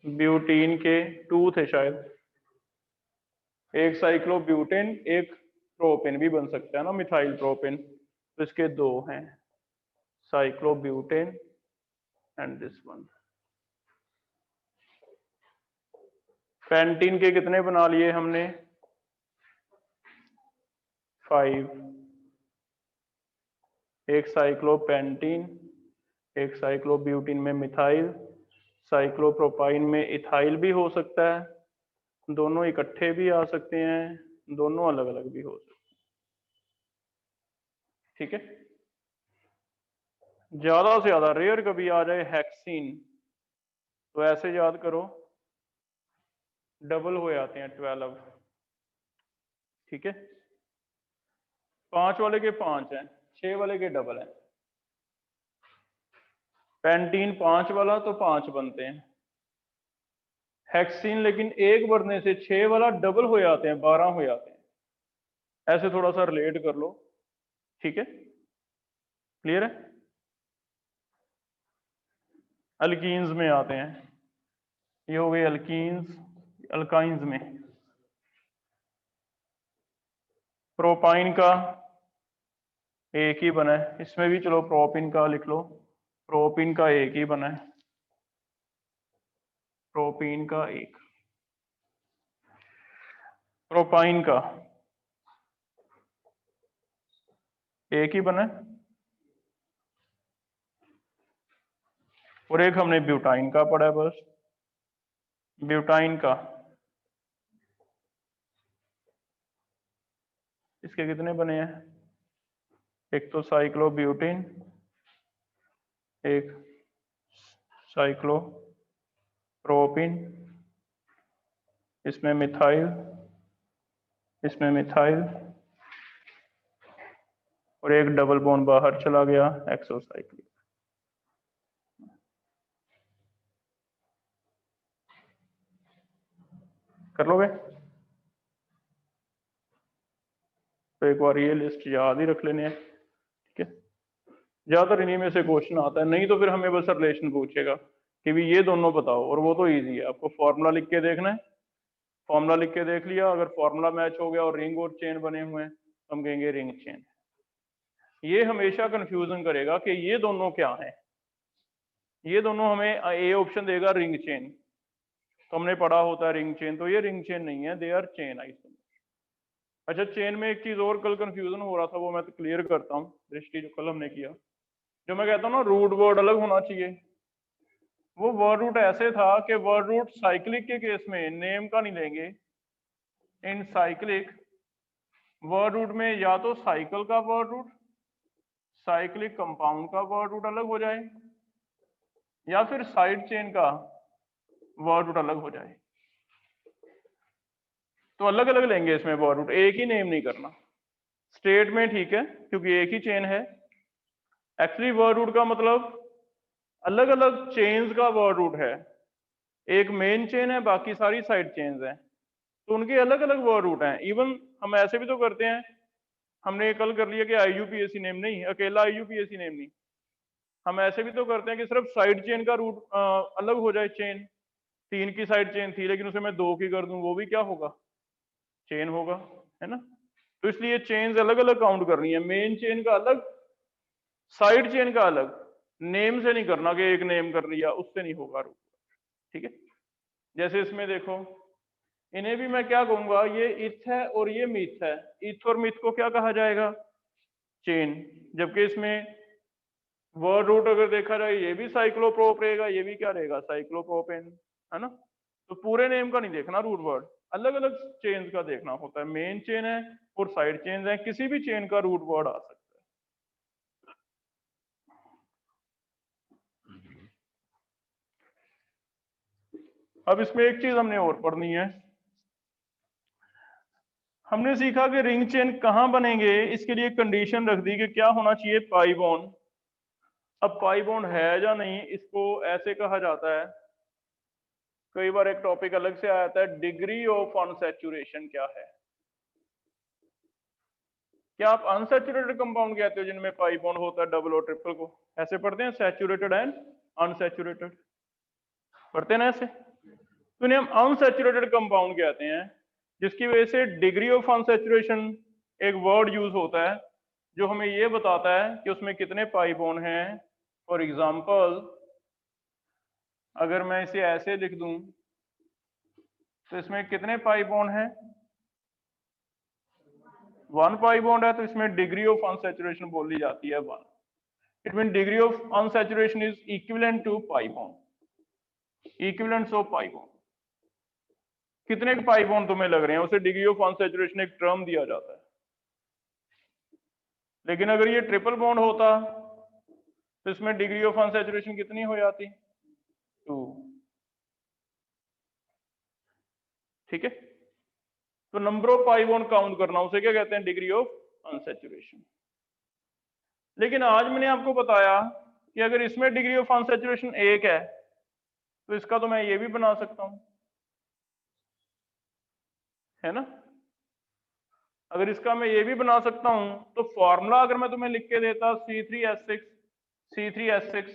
ब्यूटीन के 2 थे शायद। एक साइक्लोब्यूटेन, एक प्रोपेन भी बन सकता है ना, मिथाइल प्रोपेन। तो इसके दो हैं, cyclobutane and this one. Pentene के कितने बना लिए हमने? 5। एक साइक्लोपेंटीन, एक साइक्लोब्यूटीन में मिथाइल, साइक्लोप्रोपाइन में इथाइल भी हो सकता है, दोनों इकट्ठे भी आ सकते हैं, दोनों अलग अलग भी हो सकते हैं। ठीक है, ज्यादा से ज्यादा रेयर कभी आ जाए हेक्सीन, तो ऐसे याद करो, डबल हो जाते हैं 12। ठीक है, 5 वाले के 5 हैं, 6 वाले के डबल हैं। पेंटीन 5 वाला तो 5 बनते हैं। हेक्सीन लेकिन एक बढ़ने से 6 वाला डबल हो जाते हैं, 12 हो जाते हैं। ऐसे थोड़ा सा रिलेट कर लो। ठीक है, क्लियर है? अल्कीन्स में आते हैं, ये हो गए अल्कीन्स। अल्काइंस में प्रोपाइन का एक ही बना है, इसमें भी चलो प्रोपिन का लिख लो, प्रोपिन का एक ही बना है, प्रोपीन का एक। प्रोपाइन का एक ही बना है, और एक हमने ब्यूटाइन का पढ़ा है बस। ब्यूटाइन का इसके कितने बने हैं? एक तो साइक्लोब्यूटेन, एक साइक्लोप्रोपिन, इसमें मिथाइल, इसमें मिथाइल, और एक डबल बॉन्ड बाहर चला गया, एक्सोसाइक्लिक। कर लोगे? तो एक बार ये लिस्ट याद ही रख लेने हैं। ठीक है, ज्यादातर इन्हीं में से क्वेश्चन आता है, नहीं तो फिर हमें बस रिलेशन पूछेगा कि भी ये दोनों बताओ, और वो तो इजी है, आपको फॉर्मूला लिख के देखना है। फॉर्मूला लिख के देख लिया, अगर फॉर्मूला मैच हो गया और रिंग और चेन बने हुए हैं तो हम कहेंगे रिंग चेन। ये हमेशा कंफ्यूजन करेगा कि ये दोनों क्या है। ये दोनों हमें ए ऑप्शन देगा रिंग चेन, तो हमने पढ़ा होता है रिंग चेन, तो ये रिंग चेन नहीं है, दे आर चेन आइसोमर। अच्छा, चेन में एक चीज और कल कंफ्यूजन हो रहा था, वो मैं तो क्लियर करता हूँ। दृष्टि जो कल हमने किया, जो मैं कहता हूँ ना रूट वर्ड अलग होना चाहिए, वो वर्ड रूट ऐसे था कि वर्ड रूट साइक्लिक के केस में नेम का नहीं लेंगे। इन साइक्लिक वर्ड रूट में या तो साइकिल का वर्ड रूट, साइक्लिक कंपाउंड का वर्ड रूट अलग हो जाए, या फिर साइड चेन का वर्ड रूट अलग हो जाए। तो अलग अलग लेंगे इसमें वर्ड रूट, एक ही नेम नहीं करना। स्टेट में ठीक है क्योंकि एक ही चेन है। एक्चुअली वर्ड रूट का मतलब अलग अलग चेन्स का वर्ड रूट है, एक मेन चेन है, बाकी सारी साइड चेन्स हैं, तो उनके अलग अलग वर्ड रूट हैं। इवन हम ऐसे भी तो करते हैं, हमने कल कर लिया कि आईयूपीएसी नेम नहीं, अकेला आईयूपीएसी नेम नहीं, हम ऐसे भी तो करते हैं कि सिर्फ साइड चेन का रूट अलग हो जाए। चेन 3 की साइड चेन थी लेकिन उसे मैं 2 की कर दूं, वो भी क्या होगा? चेन होगा, है ना? तो इसलिए चेन्स अलग अलग काउंट करनी है, मेन चेन का अलग, साइड चेन का अलग। नेम से नहीं करना कि एक नेम कर लिया, उससे नहीं होगा रूट। ठीक है, जैसे इसमें देखो, इन्हें भी मैं क्या कहूंगा, ये इथ है और ये मिथ है। इथ और मिथ को क्या कहा जाएगा? चेन। जबकि इसमें वर्ड रूट अगर देखा जाए, ये भी साइक्लोप्रोप रहेगा, ये भी क्या रहेगा? साइक्लोप्रोपेन, है ना? तो पूरे नेम का नहीं देखना रूट वर्ड, अलग अलग चेन का देखना होता है। मेन चेन है और साइड चेन है, किसी भी चेन का रूट वर्ड आ सकता है। अब इसमें एक चीज हमने और पढ़नी है, हमने सीखा कि रिंग चेन कहां बनेंगे, इसके लिए कंडीशन रख दी कि क्या होना चाहिए? Pi bond. अब पाई बॉन्ड है या नहीं, इसको ऐसे कहा जाता है, कई बार एक टॉपिक अलग से आया था, डिग्री ऑफ अनसैचुरेशन क्या है। क्या आप अनसैचुरेटेड कंपाउंड कहते हो जिनमें पाई बॉन्ड होता है डबल और ट्रिपल को? ऐसे पढ़ते हैं, सैचुरेटेड एंड अनसैचुरेटेड, पढ़ते हैं ना ऐसे? तो इन्हें हम अनसैचुरेटेड कंपाउंड कहते हैं। जिसकी वजह से डिग्री ऑफ अनसैचुरेशन एक वर्ड यूज होता है जो हमें ये बताता है कि उसमें कितने पाई बॉन्ड हैं। फॉर एग्जाम्पल अगर मैं इसे ऐसे लिख दूं तो इसमें कितने पाई बॉन्ड हैं, 1 पाई बॉन्ड है, तो इसमें डिग्री ऑफ अनसैचुरेशन बोली जाती है 1। It mean degree of unsaturation is equivalent to pi bond, equivalence of pi bond. कितने पाई बॉन्ड तुम्हें लग रहे हैं उसे डिग्री ऑफ अनसैचुरेशन एक टर्म दिया जाता है। लेकिन अगर ये ट्रिपल बॉन्ड होता तो इसमें डिग्री ऑफ अनसैचुरेशन कितनी हो जाती, 2। ठीक है, तो number of pi bond count करना उसे क्या कहते हैं, डिग्री ऑफ अनसैचुरेशन। लेकिन आज मैंने आपको बताया कि अगर इसमें डिग्री ऑफ अनसैचुरेशन 1 है तो इसका तो मैं ये भी बना सकता हूं, है ना। अगर इसका मैं ये भी बना सकता हूं तो फॉर्मूला अगर मैं तुम्हें लिख के देता C3H6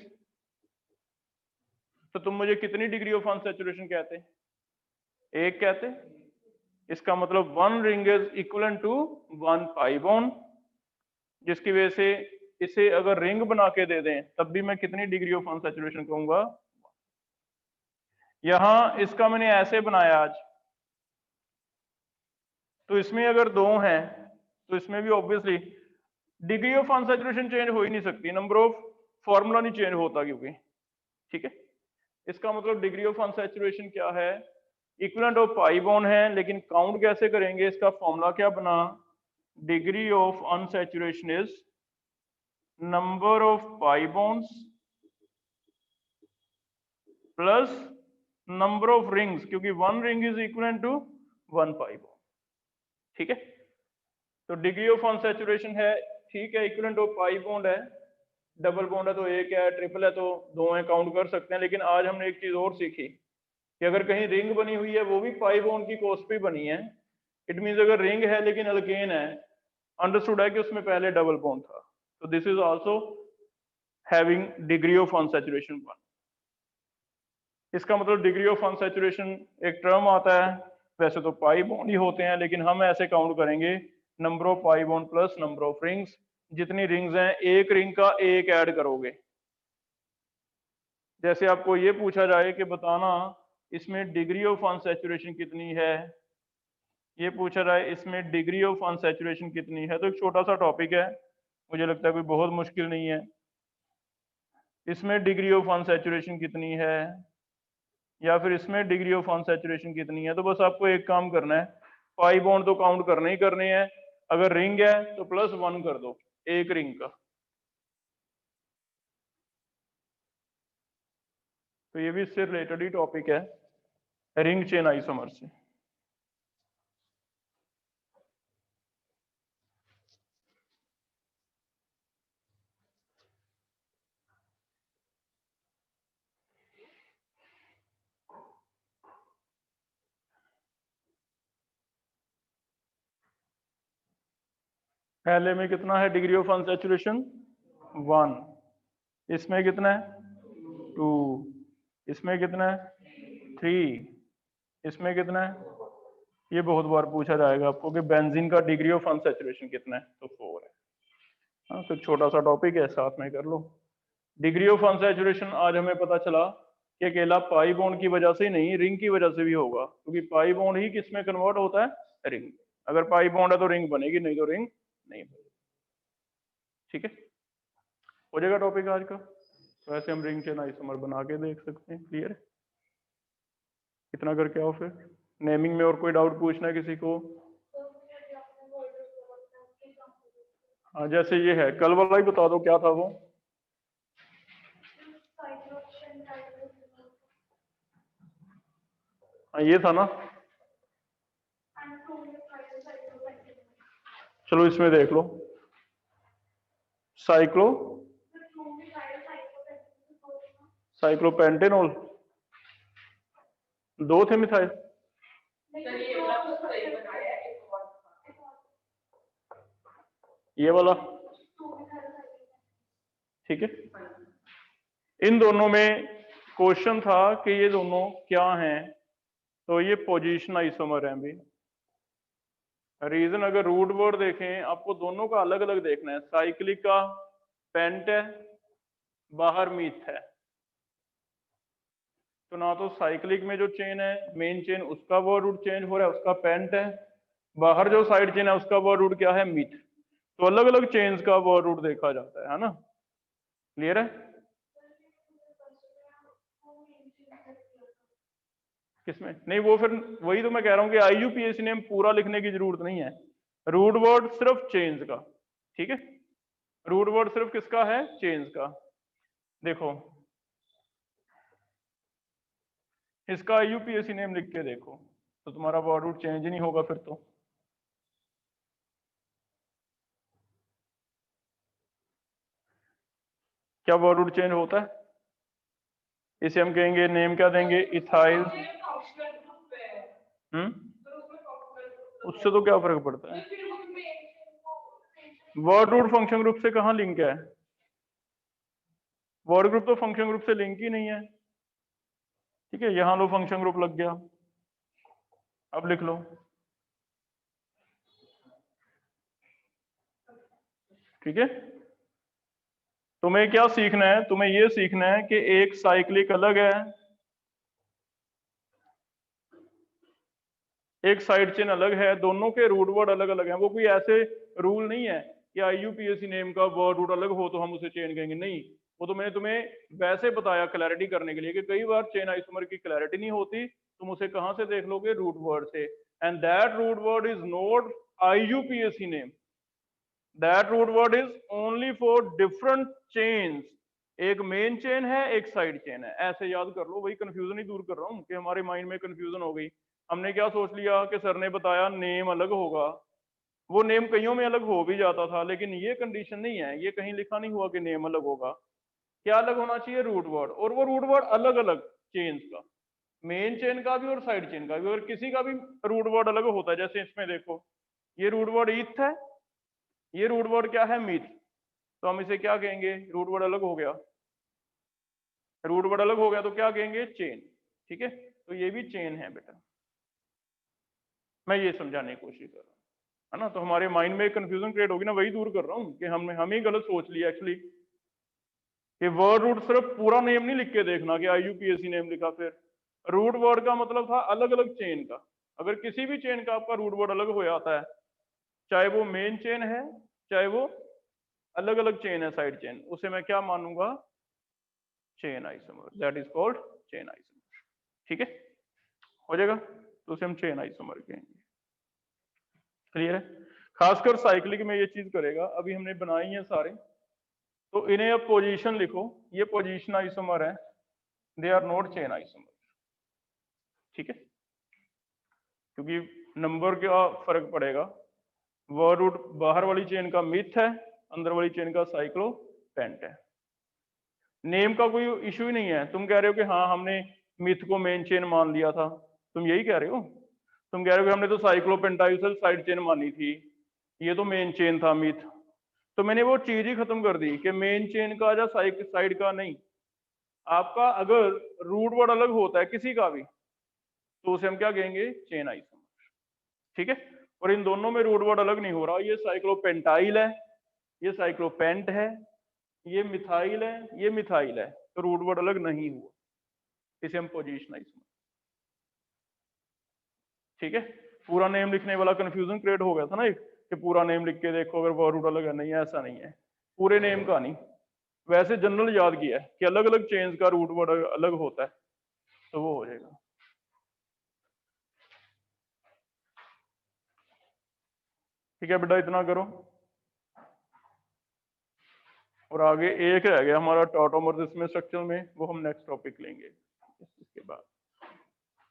तो तुम मुझे कितनी डिग्री ऑफ अनसैचुरेशन कहते, 1 कहते। इसका मतलब 1 ring is equal to 1 pi bond, जिसकी वजह से इसे अगर रिंग बना के दे दें तब भी मैं कितनी डिग्री ऑफ अनसैचुरेशन कहूंगा। यहां इसका मैंने ऐसे बनाया आज, तो इसमें अगर 2 हैं तो इसमें भी obviously degree of unsaturation change हो ही नहीं सकती, नंबर ऑफ फॉर्मूला नहीं चेंज होता क्योंकि। ठीक है, इसका मतलब डिग्री ऑफ अनसैचुरेशन क्या है, इक्विवेलेंट ऑफ पाई बॉन्ड है। लेकिन काउंट कैसे करेंगे, इसका फॉर्मूला क्या बना, degree of unsaturation is number of pi bonds plus number of rings, क्योंकि 1 ring is equal to 1 pi bond. ठीक है, तो डिग्री ऑफ अनसैचुरेशन है, ठीक है, इक्वल टू पाई बॉन्ड है, डबल बॉन्ड है तो 1 है, ट्रिपल है तो 2 है, काउंट कर सकते हैं। लेकिन आज हमने एक चीज और सीखी कि अगर कहीं रिंग बनी हुई है वो भी पाई बॉन्ड की कॉस्ट पे बनी है। इट मींस अगर रिंग है लेकिन अल्केन है, अंडरस्टूड है कि उसमें पहले डबल बॉन्ड था, तो this is also having degree of unsaturation 1। इसका मतलब डिग्री ऑफ अनसैचुरेशन एक टर्म आता है, वैसे तो पाई बॉन्ड ही होते हैं लेकिन हम ऐसे काउंट करेंगे number of pi bond plus number of rings. जितनी रिंग्स हैं एक रिंग का एक ऐड करोगे। जैसे आपको ये पूछा जाए कि बताना इसमें डिग्री ऑफ अनसैचुरेशन कितनी है, ये पूछा जाए इसमें डिग्री ऑफ अनसैचुरेशन कितनी है, तो एक छोटा सा टॉपिक है, मुझे लगता है कोई बहुत मुश्किल नहीं है। इसमें डिग्री ऑफ अनसैचुरेशन कितनी है या फिर इसमें डिग्री ऑफ अनसैचुरेशन कितनी है, तो बस आपको एक काम करना है, पाई बॉन्ड तो काउंट करने ही करने हैं। अगर रिंग है तो +1 कर दो एक रिंग का। तो ये भी इससे रिलेटेड ही टॉपिक है, रिंग चेन आइसोमर से। पहले में कितना है डिग्री ऑफ अनसैचुरेशन 1, इसमें कितना है 2, इसमें कितना है 3, इसमें कितना है, ये बहुत बार पूछा जाएगा आपको कि बेंजीन का डिग्री ऑफ अनसैचुरेशन कितना है, तो 4 है। हाँ, तो छोटा सा टॉपिक है, साथ में कर लो। डिग्री ऑफ अनसैचुरेशन आज हमें पता चला कि अकेला पाई बॉन्ड की वजह से ही नहीं, रिंग की वजह से भी होगा, क्योंकि पाई बॉन्ड ही किस में कन्वर्ट होता है, रिंग। अगर पाई बॉन्ड है तो रिंग बनेगी, नहीं तो रिंग नहीं बनेगी। ठीक है, हो जाएगा टॉपिक आज का। तो ऐसे हम रिंग चेन आइसोमर बना के देख सकते हैं। क्लियर है, इतना करके आओ। फिर नेमिंग में और कोई डाउट पूछना है किसी को? हाँ, जैसे ये है, कल वाला ही बता दो क्या था वो। हाँ, ये था ना। चलो इसमें देख लो, साइक्लोपेंटेनॉल 2 थे मिथाइल। ये वाला ठीक है। इन दोनों में क्वेश्चन था कि ये दोनों क्या हैं, तो ये पोजीशन आइसोमर हैं भी। रीजन अगर रूट वर्ड देखें, आपको दोनों का अलग अलग देखना है। साइक्लिक का पेंट है, बाहर मीथ है, तो ना तो साइक्लिक में जो चेन है मेन चेन उसका वर्ड रूट चेंज हो रहा है, उसका पेंट है। बाहर जो साइड चेन है उसका वर्ड रूट क्या है, मीथ। तो अलग अलग चेन्स का वर्ड रूट देखा जाता है ना। क्लियर है? किसमें नहीं, वो फिर वही तो मैं कह रहा हूँ कि आईयूपीएसी नेम पूरा लिखने की जरूरत नहीं है, रूट वर्ड सिर्फ चेन्स का। ठीक है, रूट वर्ड सिर्फ किसका है, चेन्स का। देखो इसका आईयूपीएसी नेम लिख के देखो तो तुम्हारा वर्ड रूट चेंज ही नहीं होगा फिर तो। क्या वर्ड रूट चेंज होता है? इसे हम कहेंगे, नेम क्या देंगे, इथाइल। उससे तो क्या फर्क पड़ता है? वर्ड रूट फंक्शन ग्रुप से कहाँ लिंक है? वर्ड ग्रुप तो फंक्शन ग्रुप से लिंक ही नहीं है। ठीक है, यहां लो फंक्शन ग्रुप लग गया, अब लिख लो। ठीक है, तुम्हें क्या सीखना है, तुम्हें यह सीखना है कि एक साइक्लिक अलग है, एक साइड चेन अलग है, दोनों के रूट वर्ड अलग अलग हैं। वो कोई ऐसे रूल नहीं है कि आईयूपीएसी नेम का वर्ड रूट अलग हो तो हम उसे चेन कहेंगे, नहीं। वो तो मैंने तुम्हें वैसे बताया क्लैरिटी करने के लिए कि कई बार चेन आइसोमर की क्लैरिटी नहीं होती, तुम उसे कहां से देख लोगे, रूट वर्ड से। And that root word is not IUPAC name, that root word is only for different chains. एक मेन चेन है, एक साइड चेन है, ऐसे याद कर लो। वही कंफ्यूजन ही दूर कर रहा हूँ कि हमारे माइंड में कंफ्यूजन हो गई। हमने क्या सोच लिया कि सर ने बताया नेम अलग होगा, वो नेम कईयों में अलग हो भी जाता था, लेकिन ये कंडीशन नहीं है, ये कहीं लिखा नहीं हुआ कि नेम अलग होगा। क्या अलग होना चाहिए, रूट वर्ड। और वो रूट वर्ड अलग अलग चेन्स का, मेन चेन का भी और साइड चेन का भी। और किसी का भी रूट वर्ड अलग होता है, जैसे इसमें देखो ये रूट वर्ड ईथ है, ये रूट वर्ड क्या है, मीथ। तो हम इसे क्या कहेंगे, रूट वर्ड अलग हो गया, रूट वर्ड अलग हो गया तो क्या कहेंगे, चेन। ठीक है, तो ये भी चेन है बेटा, मैं ये समझाने की कोशिश कर रहा हूँ, है ना। तो हमारे माइंड में कंफ्यूजन क्रिएट होगी ना, वही दूर कर रहा हूँ कि हम ही गलत सोच लिया एक्चुअली कि वर्ड रूट सिर्फ पूरा नेम नहीं लिख के देखना कि आईयूपीएसी नेम लिखा, फिर रूट वर्ड का मतलब था अलग अलग चेन का। अगर किसी भी चेन का आपका रूट वर्ड अलग हो जाता है, चाहे वो मेन चेन है चाहे वो अलग अलग चेन है साइड चेन, उसे मैं क्या मानूंगा, chain isomer, that is called chain isomer. ठीक है, हो जाएगा, तो उसे हम चेन आइसोमर कहेंगे। क्लियर है? खासकर साइक्लिक में ये चीज करेगा। अभी हमने बनाई है सारे, तो इन्हें अब पोजीशन लिखो, ये पोजीशन आइसोमर है, they are not chain isomer. ठीक है, क्योंकि नंबर का फर्क पड़ेगा। वर्ड रूट बाहर वाली चेन का मिथ है, अंदर वाली चेन का साइक्लो पेंट है। नेम का कोई इशू ही नहीं है। तुम कह रहे हो कि हाँ हमने मिथ को मेन चेन मान लिया था, तुम यही कह रहे हो। तुम कह रहे हो कि हमने तो साइक्लोपेंटाइसल साइड चेन मानी थी, ये तो मेन चेन था मिथ। तो मैंने वो चीज ही खत्म कर दी कि मेन चेन का या साइड का नहीं। आपका अगर रूट वर्ड अलग होता है किसी का भी, तो उसे हम क्या कहेंगे, चेन आइसोमर। ठीक है, और इन दोनों में रूट वर्ड अलग नहीं हो रहा। ये साइक्लोपेंटाइल है, ये साइक्लोपेंट है, ये मिथाइल है, ये मिथाइल है, तो रूट वर्ड अलग नहीं हुआ, इसे हम पोजीशन आइसोमर। ठीक है, पूरा नेम लिखने वाला कंफ्यूजन क्रिएट हो गया था ना एक, कि पूरा नेम लिख के देखो अगर वर्ड रूट अलग है, नहीं ऐसा नहीं है, पूरे नेम का नहीं। वैसे जनरल याद किया है कि अलग अलग चेन्स का रूट वर्ड अलग होता है, तो वो हो जाएगा। ठीक है बेटा, इतना करो। और आगे एक रह गया हमारा टॉटोमर, इसमें स्ट्रक्चर में, वो हम नेक्स्ट टॉपिक लेंगे इसके बाद।